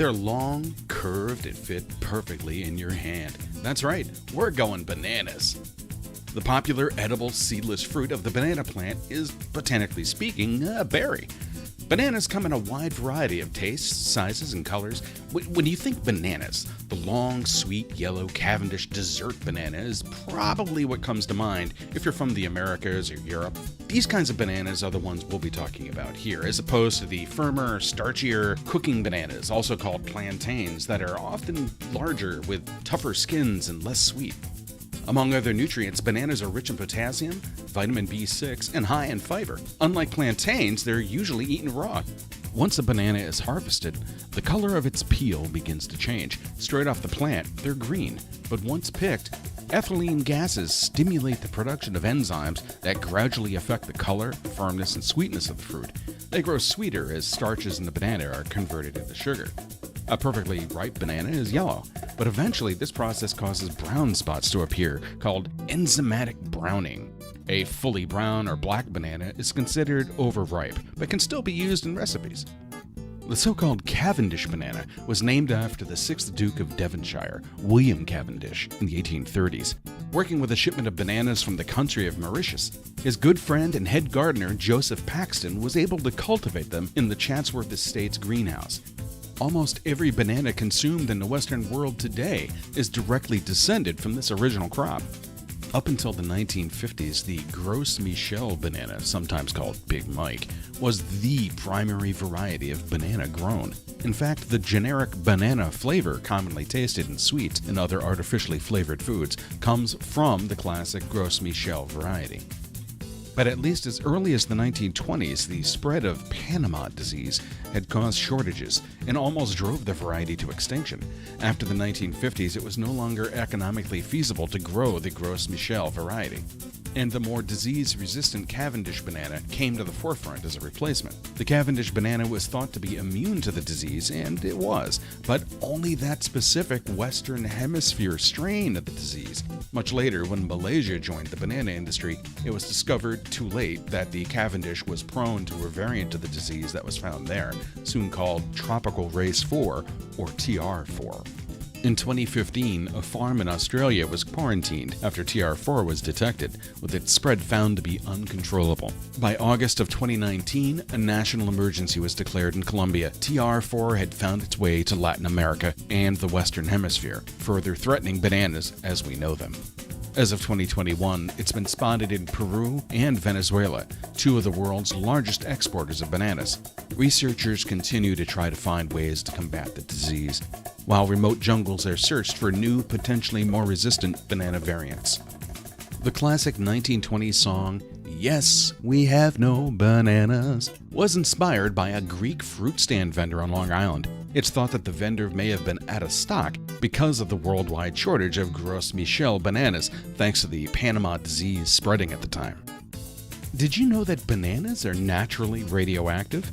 They're long, curved, and fit perfectly in your hand. That's right, we're going bananas. The popular edible seedless fruit of the banana plant is, botanically speaking, a berry. Bananas come in a wide variety of tastes, sizes, and colors. When you think bananas, the long, sweet, yellow Cavendish dessert banana is probably what comes to mind if you're from the Americas or Europe. These kinds of bananas are the ones we'll be talking about here, as opposed to the firmer, starchier cooking bananas, also called plantains, that are often larger with tougher skins and less sweet. Among other nutrients, bananas are rich in potassium, vitamin B6, and high in fiber. Unlike plantains, they're usually eaten raw. Once a banana is harvested, the color of its peel begins to change. Straight off the plant, they're green, but once picked, ethylene gases stimulate the production of enzymes that gradually affect the color, firmness, and sweetness of the fruit. They grow sweeter as starches in the banana are converted into sugar. A perfectly ripe banana is yellow, but eventually this process causes brown spots to appear, called enzymatic browning. A fully brown or black banana is considered overripe, but can still be used in recipes. The so-called Cavendish banana was named after the 6th Duke of Devonshire, William Cavendish, in the 1830s. Working with a shipment of bananas from the country of Mauritius, his good friend and head gardener Joseph Paxton was able to cultivate them in the Chatsworth Estate's greenhouse. Almost every banana consumed in the Western world today is directly descended from this original crop. Up until the 1950s, the Gros Michel banana, sometimes called Big Mike, was the primary variety of banana grown. In fact, the generic banana flavor commonly tasted in sweets and other artificially flavored foods comes from the classic Gros Michel variety. But at least as early as the 1920s, the spread of Panama disease had caused shortages and almost drove the variety to extinction. After the 1950s, it was no longer economically feasible to grow the Gros Michel variety, and the more disease-resistant Cavendish banana came to the forefront as a replacement. The Cavendish banana was thought to be immune to the disease, and it was, but only that specific Western Hemisphere strain of the disease. Much later, when Malaysia joined the banana industry, it was discovered too late that the Cavendish was prone to a variant of the disease that was found there, soon called Tropical Race 4, or TR4. In 2015, a farm in Australia was quarantined after TR4 was detected, with its spread found to be uncontrollable. By August of 2019, a national emergency was declared in Colombia. TR4 had found its way to Latin America and the Western Hemisphere, further threatening bananas as we know them. As of 2021, it's been spotted in Peru and Venezuela, two of the world's largest exporters of bananas. Researchers continue to try to find ways to combat the disease, while remote jungles are searched for new, potentially more resistant banana variants. The classic 1920s song, "Yes, We Have No Bananas," was inspired by a Greek fruit stand vendor on Long Island. It's thought that the vendor may have been out of stock because of the worldwide shortage of Gros Michel bananas, thanks to the Panama disease spreading at the time. Did you know that bananas are naturally radioactive?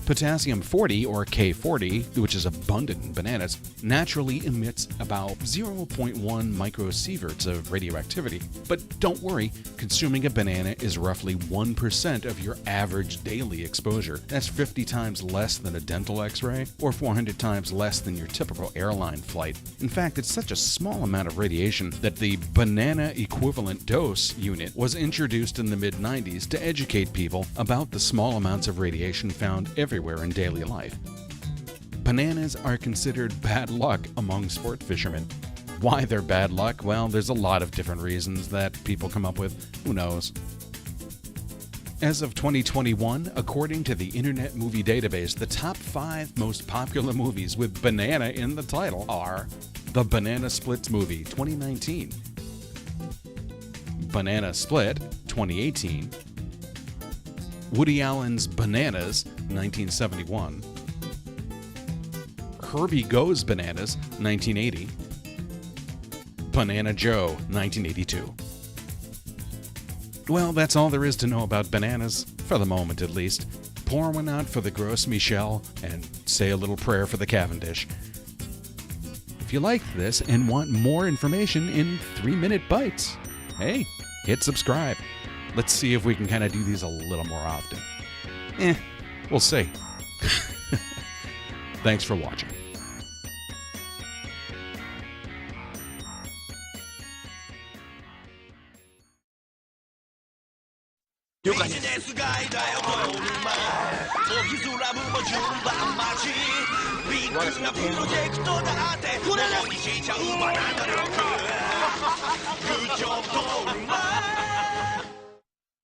Potassium-40, or K40, which is abundant in bananas, naturally emits about 0.1 microsieverts of radioactivity. But don't worry, consuming a banana is roughly 1% of your average daily exposure. That's 50 times less than a dental x-ray, or 400 times less than your typical airline flight. In fact, it's such a small amount of radiation that the banana equivalent dose unit was introduced in the mid-90s to educate people about the small amounts of radiation found everywhere in daily life. Bananas are considered bad luck among sport fishermen. Why they're bad luck? Well, there's a lot of different reasons that people come up with. Who knows? As of 2021, according to the Internet Movie Database, the top 5 most popular movies with banana in the title are The Banana Splits Movie, 2019, Banana Split, 2018, Woody Allen's Bananas, 1971, Herbie Goes Bananas, 1980, Banana Joe, 1982. Well, that's all there is to know about bananas, for the moment at least. Pour one out for the Gros Michel, and say a little prayer for the Cavendish. If you liked this and want more information in 3-minute bites, hey, hit subscribe. Let's see if we can kind of do these a little more often. We'll see. Thanks for watching. 了解です。ビジネス街だよこの馬。オフィスラブも順番待ち。ビッグなプロジェクトだってこれにしちゃうバナナ力。グッジョブと馬。